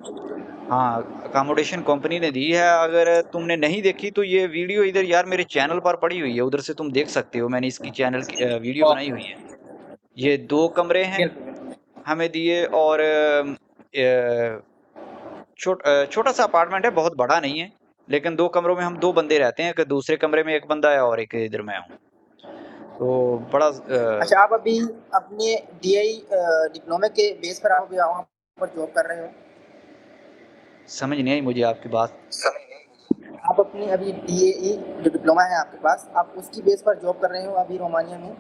हाँ, अकोमोडेशन कंपनी ने दी है। अगर तुमने नहीं देखी तो ये वीडियो इधर यार मेरे चैनल पर पड़ी हुई है, उधर से तुम देख सकते हो। मैंने इसकी चैनल की वीडियो बनाई ओके, हुई है। ये 2 कमरे हैं बिल्कुल। हमें दिए, और छोटा सा अपार्टमेंट है, बहुत बड़ा नहीं है। लेकिन 2 कमरों में हम 2 बंदे रहते हैं, कि दूसरे कमरे में 1 बंदा है और एक इधर मैं हूँ। तो बड़ा अच्छा, आप अभी अपने डीआई डिप्लोमे के बेस पर आप अभी वहाँ पर जॉब कर रहे हो? समझ नहीं आई मुझे आपकी बात। आप अपनी अभी डीएई जो डिप्लोमा है आपके पास, आप उसकी बेस पर जॉब कर रहे हो अभी रोमानिया में?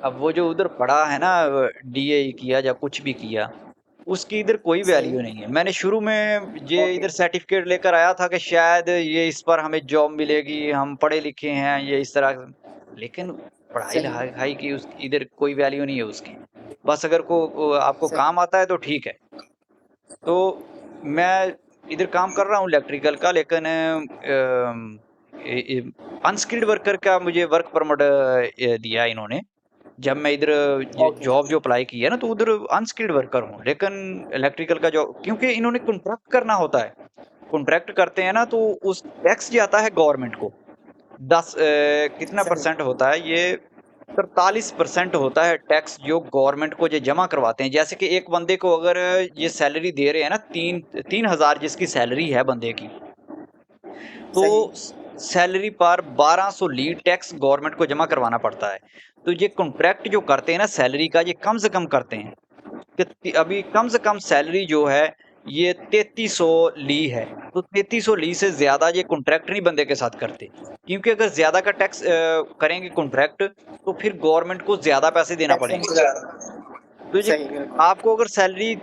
अब वो जो उधर पड़ा है ना, डीए किया या कुछ भी किया, उसकी इधर कोई सही। वैल्यू नहीं है। मैंने शुरू में ये ओके। इधर सर्टिफिकेट लेकर आया था कि शायद ये इस पर हमें जॉब मिलेगी, हम पढ़े लिखे हैं, ये इस तरह। लेकिन पढ़ाई सही, लिखाई की उस इधर कोई वैल्यू नहीं है उसकी। बस अगर आपको सही। काम आता है तो ठीक है। तो मैं इधर काम कर रहा हूँ इलेक्ट्रिकल का, लेकिन अनस्किल्ड वर्कर का मुझे वर्क परमिट दिया इन्होंने। जब मैं इधर ये ओके, जॉब जो अप्लाई की है ना, तो उधर अनस्किल्ड वर्कर हूँ, लेकिन इलेक्ट्रिकल का जॉब, क्योंकि इन्होंने कॉन्ट्रैक्ट करना होता है। कॉन्ट्रैक्ट करते हैं ना, तो उस टैक्स जाता है गवर्नमेंट को। 10 कितना सही, परसेंट होता है ये, 43% होता है टैक्स, जो गवर्नमेंट को ये जमा करवाते हैं। जैसे कि एक बंदे को अगर ये सैलरी दे रहे हैं ना, 3,000 जिसकी सैलरी है बंदे की, तो सही, सैलरी पर 1200 लीड टैक्स गवर्नमेंट को जमा करवाना पड़ता है। तो ये कॉन्ट्रैक्ट जो करते हैं ना सैलरी का, ये कम से कम करते हैं कि अभी कम से कम सैलरी जो है ये 3300 ली है। तो 3300 ली से ज्यादा ये कॉन्ट्रैक्ट नहीं बंदे के साथ करते, क्योंकि अगर ज्यादा का टैक्स करेंगे कॉन्ट्रैक्ट, तो फिर गवर्नमेंट को ज्यादा पैसे देना टैक्स पड़ेंगे। इनको ज़्यादा। तो ये सही, बिल्कुल। आपको अगर सैलरी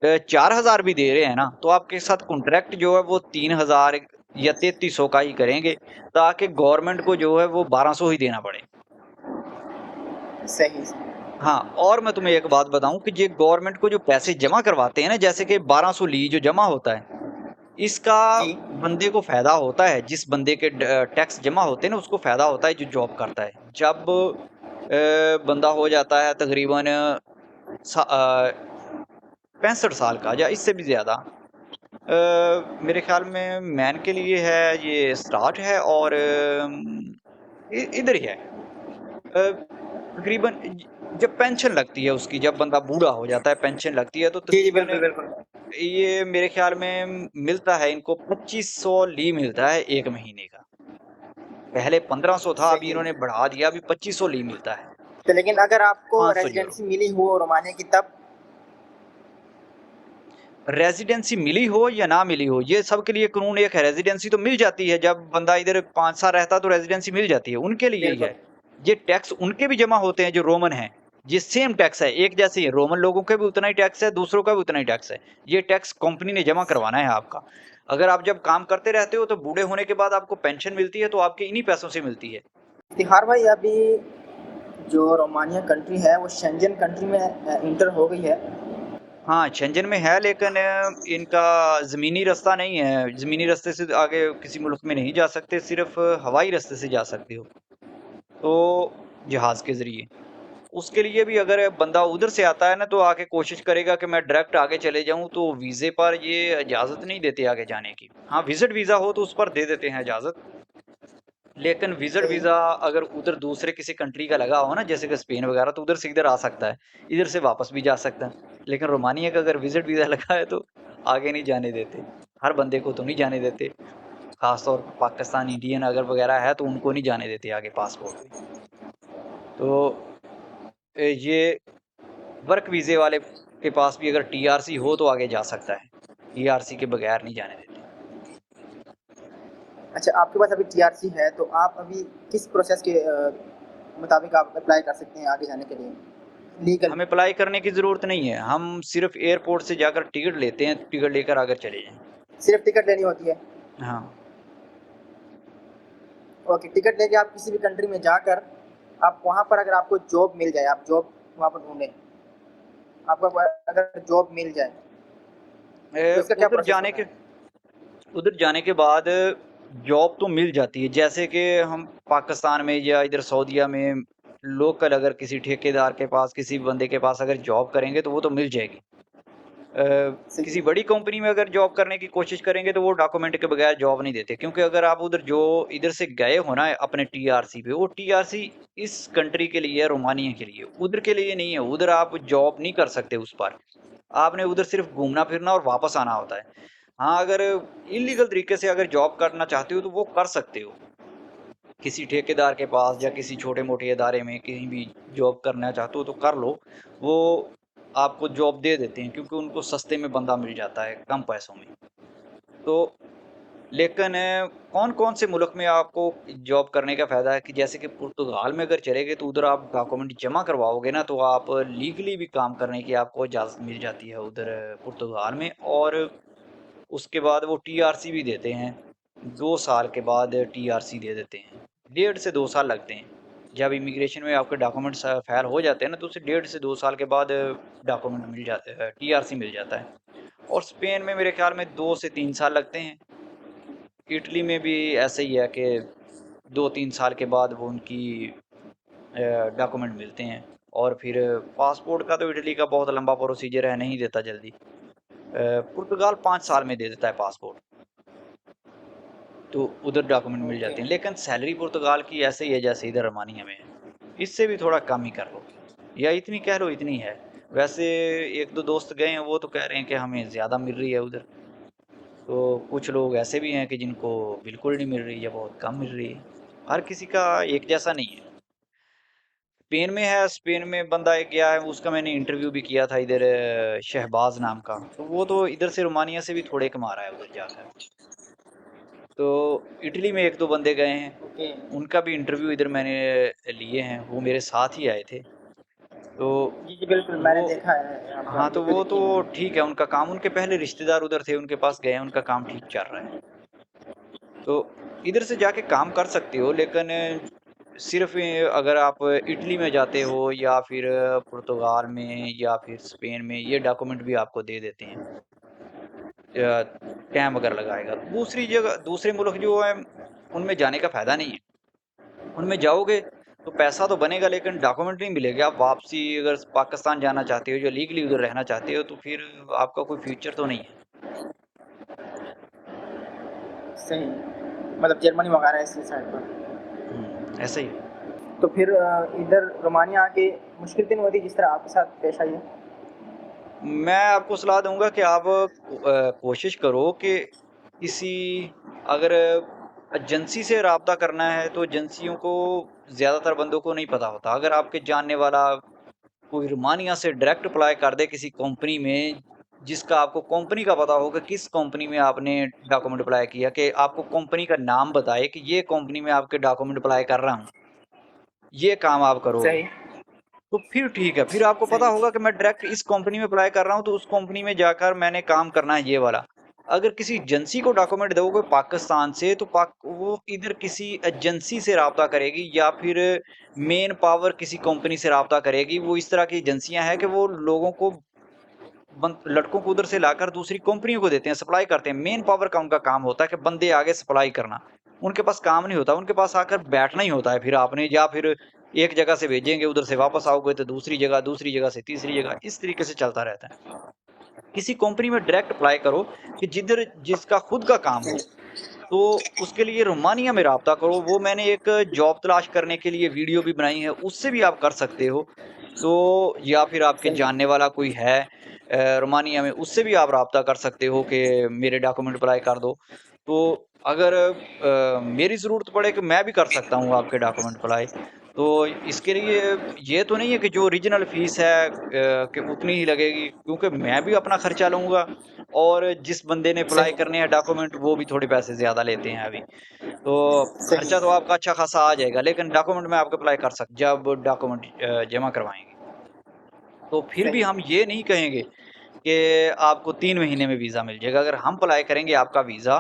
4000 भी दे रहे हैं ना, तो आपके साथ कॉन्ट्रैक्ट जो है वो 3000 या 3300 का ही करेंगे, ताकि गवर्नमेंट को जो है वो 1200 ही देना पड़े। सही, हाँ, और मैं तुम्हें एक बात बताऊं कि ये गवर्नमेंट को जो पैसे जमा करवाते हैं ना, जैसे कि 1200 ली जो जमा होता है, इसका जी, बंदे को फायदा होता है। जिस बंदे के टैक्स जमा होते हैं ना, उसको फायदा होता है जो जॉब करता है। जब बंदा हो जाता है तकरीबन 65 साल का या इससे भी ज्यादा, मेरे ख्याल में मैन के लिए है ये स्टार्ट है, और इधर ही है। तकरीबन जब पेंशन लगती है उसकी, जब बंदा बूढ़ा हो जाता है पेंशन लगती है, तो जी, जी, तकरीबन बिल्कुल, बिल्कुल। ये मेरे ख्याल में मिलता है इनको 2500 ली मिलता है 1 महीने का। पहले 1500 था, अभी सही है। इन्होंने बढ़ा दिया, अभी 2500 ली मिलता है। तो लेकिन अगर आपको 500 यूरो। रेज़िडेंसी मिली हो रोमानिया की तब? रेजिडेंसी मिली हो या ना मिली हो, ये सबके लिए कानून एक है। रेजिडेंसी तो मिल जाती है, जब बंदा इधर 5 साल रहता है तो रेजिडेंसी मिल जाती है, उनके लिए यही बिल्कुल, है। ये टैक्स उनके भी जमा होते हैं जो रोमन हैं। ये सेम टैक्स है, एक जैसे ही है। रोमन लोगों के भी उतना ही टैक्स है, दूसरों का भी उतना ही टैक्स है। ये टैक्स कंपनी ने जमा करवाना है आपका। अगर आप जब काम करते रहते हो, तो बूढ़े होने के बाद आपको पेंशन मिलती है, तो आपके इन्हीं पैसों से मिलती है। इफ्तिखार भाई, अभी जो रोमानिया कंट्री है वो शेंजन कंट्री में इंटर हो गई है। हाँ, शेंजन में है, लेकिन इनका ज़मीनी रास्ता नहीं है। ज़मीनी रास्ते से आगे किसी मुल्क में नहीं जा सकते, सिर्फ़ हवाई रास्ते से जा सकते हो, तो जहाज़ के ज़रिए। उसके लिए भी अगर बंदा उधर से आता है ना, तो आके कोशिश करेगा कि मैं डायरेक्ट आगे चले जाऊँ, तो वीज़े पर ये इजाज़त नहीं देते आगे जाने की। हाँ, विज़िट वीज़ा हो तो उस पर दे देते हैं इजाज़त। लेकिन विज़िट सही, वीज़ा अगर उधर दूसरे किसी कंट्री का लगा हो ना, जैसे कि स्पेन वगैरह, तो उधर से इधर आ सकता है, इधर से वापस भी जा सकता है। लेकिन रोमानिया का अगर विज़िट वीज़ा लगा है, तो आगे नहीं जाने देते। हर बंदे को तो नहीं जाने देते। ख़ास तौर पर पाकिस्तान, इंडियन अगर वगैरह है, तो उनको नहीं जाने देते आगे पासपोर्ट पे। तो ये वर्क वीज़े वाले के पास भी अगर टीआरसी हो तो आगे जा सकता है। टीआरसी के बगैर नहीं जाने देते। अच्छा, आपके पास अभी टीआरसी है, तो आप अभी किस प्रोसेस के मुताबिक आप अप्लाई कर सकते हैं आगे जाने के लिए लीगल? हमें अप्लाई करने की ज़रूरत नहीं है, हम सिर्फ़ एयरपोर्ट से जाकर टिकट लेते हैं, टिकट लेकर आकर चले जाएँ। सिर्फ टिकट लेनी होती है? हाँ। ओके, टिकट लेके आप किसी भी कंट्री में जाकर आप वहाँ पर अगर आपको जॉब मिल जाए, आप जॉब वहाँ पर ढूँढें, आपको अगर जॉब मिल जाए, तो इसका क्या उधर प्रोसेस जाने होता के है? उधर जाने के बाद जॉब तो मिल जाती है। जैसे कि हम पाकिस्तान में या इधर सऊदीया में लोकल अगर किसी ठेकेदार के पास, किसी बंदे के पास अगर जॉब करेंगे तो वो तो मिल जाएगी। सही किसी है। बड़ी कंपनी में अगर जॉब करने की कोशिश करेंगे तो वो डॉक्यूमेंट के बगैर जॉब नहीं देते, क्योंकि अगर आप उधर जो इधर से गए हो ना अपने टीआरसी पे, वो टीआरसी इस कंट्री के लिए है, रोमानिया के लिए, उधर के लिए नहीं है। उधर आप जॉब नहीं कर सकते उस पर। आपने उधर सिर्फ घूमना फिरना और वापस आना होता है। हाँ, अगर इलीगल तरीके से अगर जॉब करना चाहते हो तो वो कर सकते हो। किसी ठेकेदार के पास या सही। किसी छोटे-मोटे इदारे में कहीं भी जॉब करना चाहते हो तो कर लो। वो आपको जॉब दे देते हैं, क्योंकि उनको सस्ते में बंदा मिल जाता है, कम पैसों में। तो लेकिन कौन-कौन से मुल्क में आपको जॉब करने का फ़ायदा है कि जैसे कि पुर्तगाल में अगर चले गए तो उधर आप डॉक्यूमेंट जमा करवाओगे ना, तो आप लीगली भी काम करने की आपको इजाज़त मिल जाती है उधर पुर्तगाल में। और उसके बाद वो टीआरसी भी देते हैं। 2 साल के बाद टीआरसी दे देते हैं। 1.5 से 2 साल लगते हैं। जब इमिग्रेशन में आपके डॉक्यूमेंट्स फ़ेल हो जाते हैं ना, तो उसे 1.5 से 2 साल के बाद डॉक्यूमेंट मिल जाते हैं, टीआरसी मिल जाता है। और स्पेन में मेरे ख़्याल में 2 से 3 साल लगते हैं। इटली में भी ऐसे ही है कि 2-3 साल के बाद वो उनकी डॉक्यूमेंट मिलते हैं। और फिर पासपोर्ट का तो इटली का बहुत लंबा प्रोसीजर है, नहीं देता जल्दी। पुर्तगाल 5 साल में दे देता है पासपोर्ट। तो उधर डॉक्यूमेंट मिल ओके। जाते हैं। लेकिन सैलरी पुर्तगाल की ऐसे ही है जैसे इधर रोमानिया में है। इससे भी थोड़ा कम ही कर लो, या इतनी कह लो इतनी है। वैसे 1-2 दोस्त गए हैं, वो तो कह रहे हैं कि हमें ज़्यादा मिल रही है उधर। तो कुछ लोग ऐसे भी हैं कि जिनको बिल्कुल नहीं मिल रही या बहुत कम मिल रही है। हर किसी का एक जैसा नहीं है। स्पेन में है, स्पेन में बंदा एक गया है, उसका मैंने इंटरव्यू भी किया था इधर, शहबाज़ नाम का। तो वो तो इधर से रोमानिया से भी थोड़े कमा रहा है उधर जाकर। तो इटली में 1-2 बंदे गए हैं, ओके। उनका भी इंटरव्यू इधर मैंने लिए हैं, वो मेरे साथ ही आए थे। तो जी, जी, बिल्कुल, मैंने वो देखा है, आपका हाँ, तो वीडियो वो देखी तो है मैंने। ठीक है उनका काम, उनके पहले रिश्तेदार उधर थे, उनके पास गए हैं, उनका काम ठीक चल रहा है। तो इधर से जाके काम कर सकते हो, लेकिन सिर्फ़ अगर आप इटली में जाते हो या फिर पुर्तगाल में या फिर स्पेन में, ये डॉक्यूमेंट भी आपको दे देते हैं। टाइम अगर लगाएगा। दूसरी जगह दूसरे मुल्क जो हैं, उनमें जाने का फ़ायदा नहीं है। उनमें जाओगे तो पैसा तो बनेगा, लेकिन डॉक्यूमेंट नहीं मिलेगा। आप वापसी अगर पाकिस्तान जाना चाहते हो या लीगली उधर रहना चाहते हो, तो फिर आपका कोई फ्यूचर तो नहीं है। सही, मतलब जर्मनी वगैरह ऐसी साइड पर। ऐसा ही है। तो फिर इधर रोमानिया आके मुश्किल तो नहीं होती जिस तरह आपके साथ पेश आई है? मैं आपको सलाह दूँगा कि आप कोशिश करो कि किसी अगर एजेंसी से राब्ता करना है, तो एजेंसियों को ज़्यादातर बंदों को नहीं पता होता। अगर आपके जानने वाला कोई रोमानिया से डायरेक्ट अप्लाई कर दे किसी कंपनी में, जिसका आपको कंपनी का पता हो कि किस कंपनी में आपने डॉक्यूमेंट अप्लाई किया, कि आपको कंपनी का नाम बताए कि ये कंपनी में आपके डॉक्यूमेंट अप्लाई कर रहा हूँ, ये काम आप करोगे। सही, तो फिर ठीक है, फिर आपको पता सही। होगा कि मैं डायरेक्ट इस कंपनी में अप्लाई कर रहा हूँ, तो उस कंपनी में जाकर मैंने काम करना है ये वाला। अगर किसी एजेंसी को डॉक्यूमेंट दोगे पाकिस्तान से, तो वो इधर किसी एजेंसी से राब्ता करेगी या फिर मेन पावर किसी कंपनी से राब्ता करेगी। वो इस तरह की एजेंसियाँ हैं कि वो लोगों को लड़कों को उधर से लाकर दूसरी कंपनियों को देते हैं, सप्लाई करते हैं। मेन पावर का उनका काम होता है कि बंदे आगे सप्लाई करना। उनके पास काम नहीं होता, उनके पास आकर बैठना ही होता है फिर आपने, या फिर एक जगह से भेजेंगे, उधर से वापस आओगे तो दूसरी जगह से तीसरी जगह, इस तरीके से चलता रहता है। किसी कंपनी में डायरेक्ट अप्लाई करो कि जिधर जिसका खुद का काम हो। तो उसके लिए रोमानिया में राब्ता करो। वो मैंने एक जॉब तलाश करने के लिए वीडियो भी बनाई है, उससे भी आप कर सकते हो। तो या फिर आपके सही। जानने वाला कोई है रोमानिया में, उससे भी आप राब्ता कर सकते हो कि मेरे डॉक्यूमेंट अप्लाई कर दो। तो अगर मेरी ज़रूरत पड़े कि मैं भी कर सकता हूँ आपके डॉक्यूमेंट अप्लाई, तो इसके लिए ये तो नहीं है कि जो ओरिजिनल फ़ीस है कि उतनी ही लगेगी, क्योंकि मैं भी अपना खर्चा लूँगा और जिस बंदे ने अप्लाई सही, करने हैं डॉक्यूमेंट वो भी थोड़े पैसे ज़्यादा लेते हैं अभी। तो सही, खर्चा तो आपका अच्छा खासा आ जाएगा, लेकिन डॉक्यूमेंट में आपको अप्लाई कर जब डॉक्यूमेंट जमा करवाएँगे। तो फिर भी सही, हम ये नहीं कहेंगे कि आपको 3 महीने में वीज़ा मिल जाएगा। अगर हम अप्लाई करेंगे आपका वीज़ा,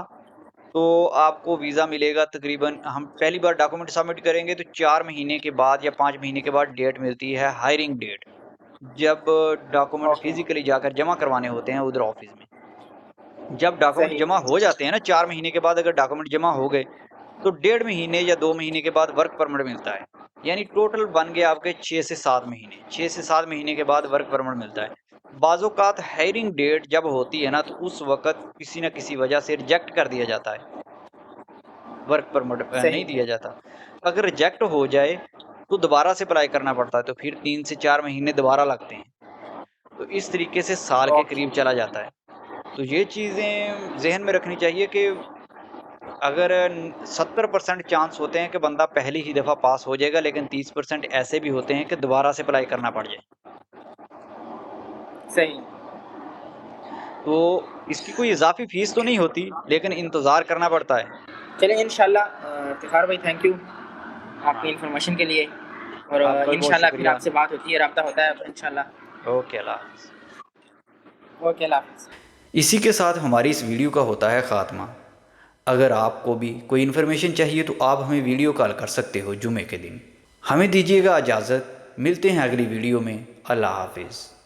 तो आपको वीज़ा मिलेगा तकरीबन, हम पहली बार डॉक्यूमेंट सबमिट करेंगे तो 4 महीने के बाद या 5 महीने के बाद डेट मिलती है, हायरिंग डेट। जब डॉक्यूमेंट ओके, फिज़िकली जाकर जमा करवाने होते हैं उधर ऑफ़िस में। जब डॉक्यूमेंट सही, जमा हो जाते हैं ना, 4 महीने के बाद अगर डॉक्यूमेंट जमा हो गए, तो 1.5 महीने या 2 महीने के बाद वर्क परमिट मिलता है। यानी टोटल बन गए आपके 6 से 7 महीने। 6 से 7 महीने के बाद वर्क परमिट मिलता है। बाज़-औक़ात हायरिंग डेट जब होती है ना, तो उस वक़्त किसी न किसी वजह से रिजेक्ट कर दिया जाता है। वर्क परमिट नहीं सही, दिया जाता। अगर रिजेक्ट हो जाए, तो दोबारा से अप्लाई करना पड़ता है, तो फिर 3 से 4 महीने दोबारा लगते हैं। तो इस तरीके से साल के ओके, करीब चला जाता है। तो ये चीज़ें ज़हन में रखनी चाहिए कि अगर 70% चांस होते हैं कि बंदा पहली ही दफ़ा पास हो जाएगा, लेकिन 30% ऐसे भी होते हैं कि दोबारा से अप्लाई करना पड़ जाए। सही। तो इसकी कोई इज़ाफ़ी फ़ीस तो नहीं होती, लेकिन इंतज़ार करना पड़ता है। चलिए इंशाल्लाह इफ्तिख़ार भाई थैंक यू आपकी हाँ, इन्फॉर्मेशन के लिए और आपका भी बहुत इंशाल्लाह फिर शुक्रिया। आपसे बात होती है, राब्ता होता है इंशाल्लाह। ओके, अल्लाह हाफ़िज़। ओके, अल्लाह हाफ़िज़। इसी के साथ हमारी इस वीडियो का होता है ख़ात्मा। अगर आपको भी कोई इन्फॉर्मेशन चाहिए तो आप हमें वीडियो कॉल कर सकते हो जुमे के दिन। हमें दीजिएगा इजाज़त, मिलते हैं अगली वीडियो में। अल्लाह हाफ़िज़।